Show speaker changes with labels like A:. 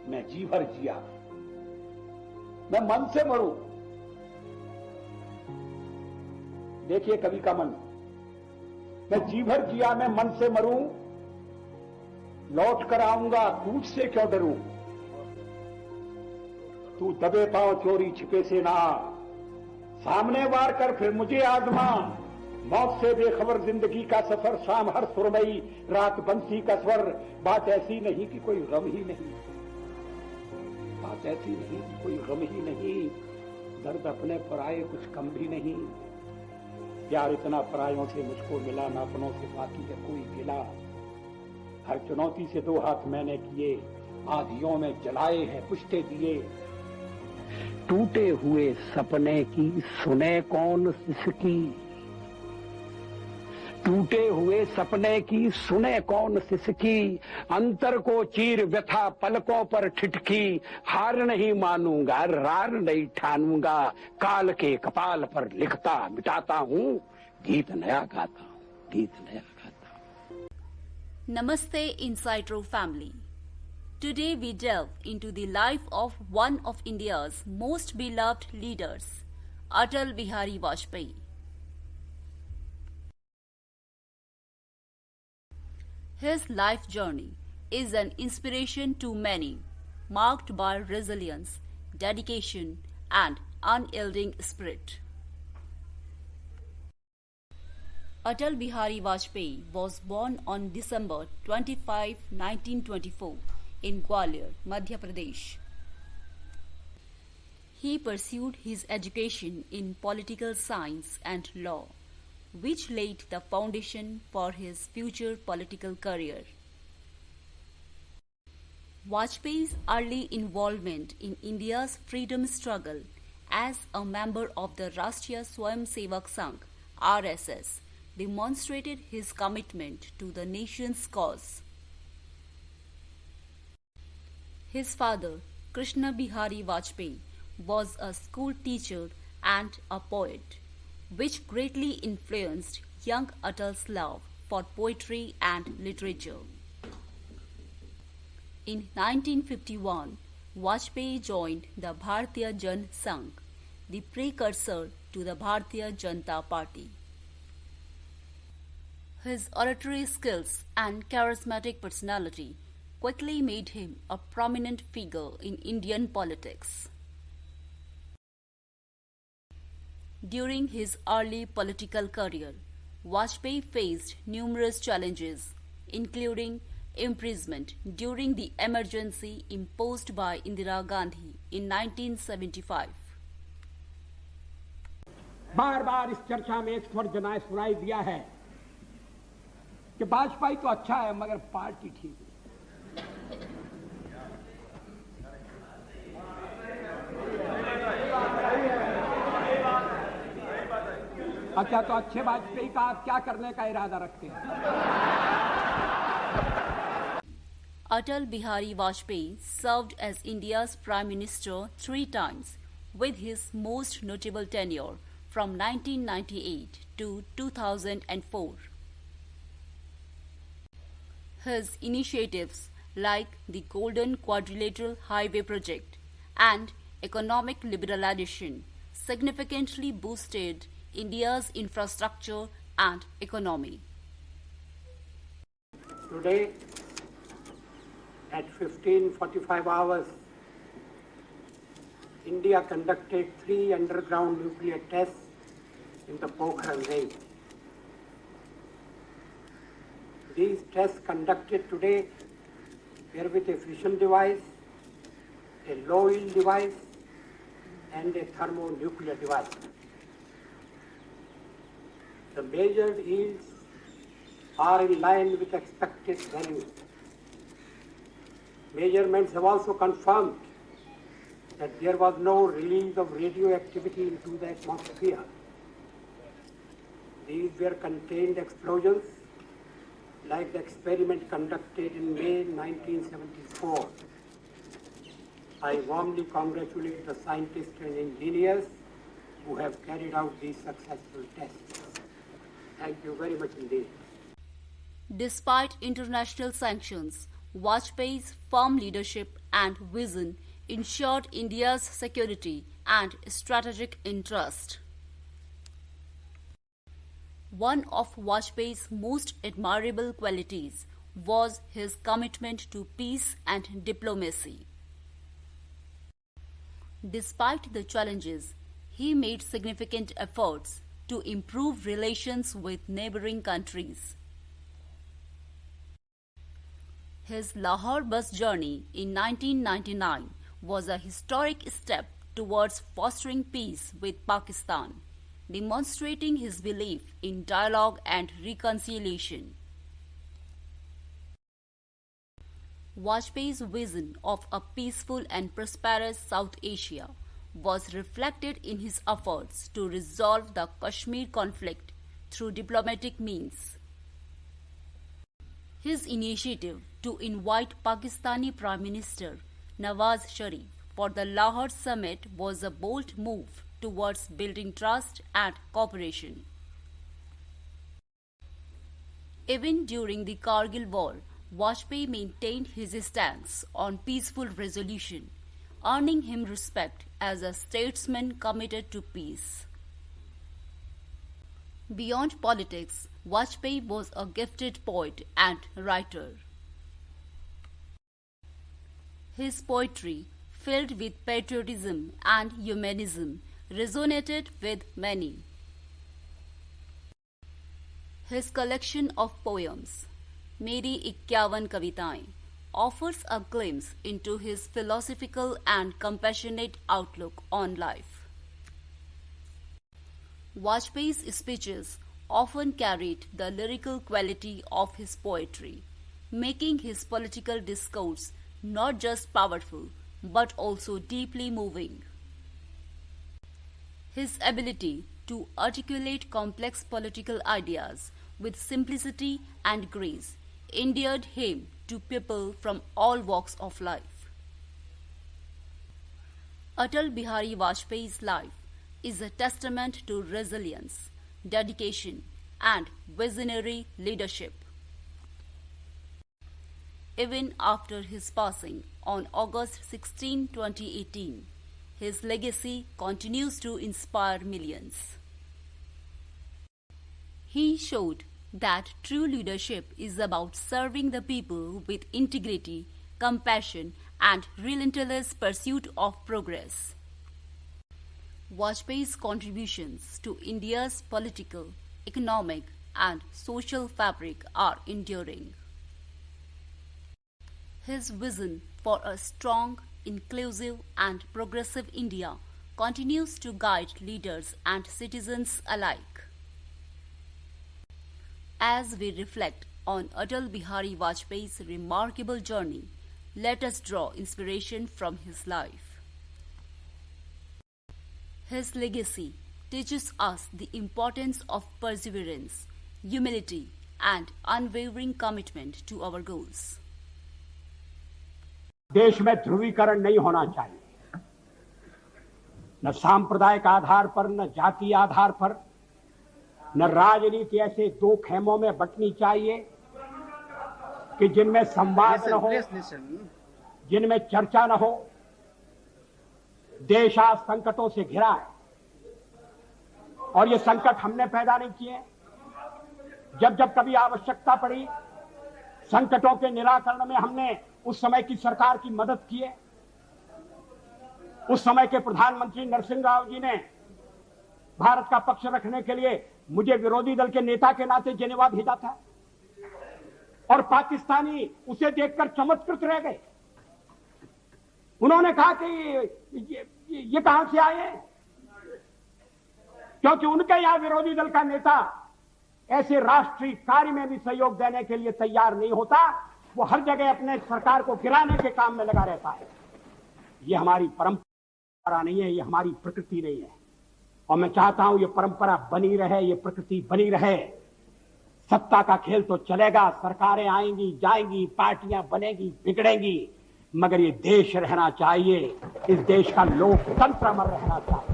A: मैं जी भर जिया, मैं मन से मरूं। देखिए कवि का मन, मैं जी भर जिया, मैं मन से मरूं, लौट कर आऊंगा तुझसे क्यों डरूं। तू दबे पांव चोरी छिपे से ना, सामने वार कर फिर मुझे आजमा। मौत से बेखबर जिंदगी का सफर, शाम हर सुरमई रात बंसी का स्वर। बात ऐसी नहीं कि कोई गम ही नहीं, बात ऐसी नहीं कि कोई गम ही नहीं। दर्द अपने पराये कुछ कम भी नहीं। प्यार इतना परायों से मुझको मिला, ना अपनों से बाकी है कोई गिला। हर चुनौती से दो हाथ मैंने किए, आंधियों में जलाए हैं पुष्टे दिए। टूटे हुए सपने की सुने कौन सिसकी, टूटे हुए सपने की सुने कौन सिसकी। अंतर को चीर व्यथा पलकों पर ठिठकी। हार नहीं मानूंगा, रार नहीं ठानूंगा। काल के कपाल पर लिखता मिटाता हूँ, गीत नया गाता हूँ, गीत नया गाता हूँ।
B: Namaste Insightro family. Today we delve into the life of one of India's most beloved leaders, Atal Bihari Vajpayee. His life journey is an inspiration to many, marked by resilience, dedication, and unyielding spirit. Atal Bihari Vajpayee was born on December 25, 1924 in Gwalior, Madhya Pradesh. He pursued his education in political science and law, which laid the foundation for his future political career. Vajpayee's early involvement in India's freedom struggle as a member of the Rashtriya Swayamsevak Sangh (RSS) demonstrated his commitment to the nation's cause. His father, Krishna Bihari Vajpayee, was a school teacher and a poet, which greatly influenced young Atal's love for poetry and literature. In 1951, Vajpayee joined the Bharatiya Jan Sangh, the precursor to the Bharatiya Janata Party. His oratory skills and charismatic personality quickly made him a prominent figure in Indian politics. During his early political career, Vajpayee faced numerous challenges, including imprisonment during the emergency imposed by Indira Gandhi in 1975.
A: बार बार इस चर्चा में एक स्वर जनाए सुनाई दिया है कि वाजपेयी तो अच्छा है मगर पार्टी ठीक नहीं। अच्छा तो अच्छे वाजपेयी का आप क्या करने का इरादा रखते हैं?
B: Atal Bihari Vajpayee served as India's Prime Minister 3 times, with his most notable tenure from 1998 to 2004. His initiatives like the Golden Quadrilateral Highway Project and economic liberalization significantly boosted India's infrastructure and economy.
C: Today, at 15:45 hours, India conducted 3 underground nuclear tests in the Pokhran range. These tests conducted today were with a fission device, a low yield device, and a thermonuclear device. The measured yields are in line with expected values. Measurements have also confirmed that there was no release of radioactivity into the atmosphere. These were contained explosions like the experiment conducted in May 1974. I warmly congratulate the scientists and engineers who have carried out these successful tests. Thank you very much indeed.
B: Despite international sanctions, Vajpayee's firm leadership and vision ensured India's security and strategic interest. One of Vajpayee's most admirable qualities was his commitment to peace and diplomacy. Despite the challenges, he made significant efforts to improve relations with neighboring countries. His Lahore bus journey in 1999 was a historic step towards fostering peace with Pakistan, demonstrating his belief in dialogue and reconciliation. Vajpayee's vision of a peaceful and prosperous South Asia was reflected in his efforts to resolve the Kashmir conflict through diplomatic means. His initiative to invite Pakistani Prime Minister Nawaz Sharif for the Lahore summit was a bold move towards building trust and cooperation. Even during the Kargil War, Vajpayee maintained his stance on peaceful resolution, earning him respect as a statesman committed to peace. Beyond politics, Vajpayee was a gifted poet and writer. His poetry, filled with patriotism and humanism, resonated with many. His collection of poems, Meri 51 Kavitaएं, offers a glimpse into his philosophical and compassionate outlook on life. Vajpayee's speeches often carried the lyrical quality of his poetry, making his political discourse not just powerful but also deeply moving. His ability to articulate complex political ideas with simplicity and grace endeared him to people from all walks of life. Atal Bihari Vajpayee's life is a testament to resilience, dedication, and visionary leadership. Even after his passing on August 16, 2018, his legacy continues to inspire millions. He showed that true leadership is about serving the people with integrity, compassion, and relentless pursuit of progress. Vajpayee's contributions to India's political, economic, and social fabric are enduring. His vision for a strong, inclusive, and progressive India continues to guide leaders and citizens alike. As we reflect on Atal Bihari Vajpayee's remarkable journey, let us draw inspiration from his life. His legacy teaches us the importance of perseverance, humility, and unwavering commitment to our goals.
A: देश में ध्रुवीकरण नहीं होना चाहिए, न सांप्रदायिक आधार पर, न जातीय आधार पर, न राजनीति ऐसे दो खेमों में बंटनी चाहिए कि जिनमें संवाद न हो, जिनमें चर्चा न हो। देश आज संकटों से घिरा है और ये संकट हमने पैदा नहीं किए। जब जब कभी आवश्यकता पड़ी, संकटों के निराकरण में हमने उस समय की सरकार की मदद की है। उस समय के प्रधानमंत्री नरसिंह राव जी ने भारत का पक्ष रखने के लिए मुझे विरोधी दल के नेता के नाते जेनेवा भेजा था और पाकिस्तानी उसे देखकर चमत्कृत रह गए। उन्होंने कहा कि ये कहां से आए हैं, क्योंकि उनके यहां विरोधी दल का नेता ऐसे राष्ट्रीय कार्य में भी सहयोग देने के लिए तैयार नहीं होता। वो हर जगह अपने सरकार को गिराने के काम में लगा रहता है। ये हमारी परंपरा नहीं है, ये हमारी प्रकृति नहीं है और मैं चाहता हूं ये परंपरा बनी रहे, ये प्रकृति बनी रहे। सत्ता का खेल तो चलेगा, सरकारें आएंगी जाएंगी, पार्टियां बनेगी बिगड़ेंगी, मगर ये देश रहना चाहिए, इस देश का लोकतंत्र अमर रहना चाहिए।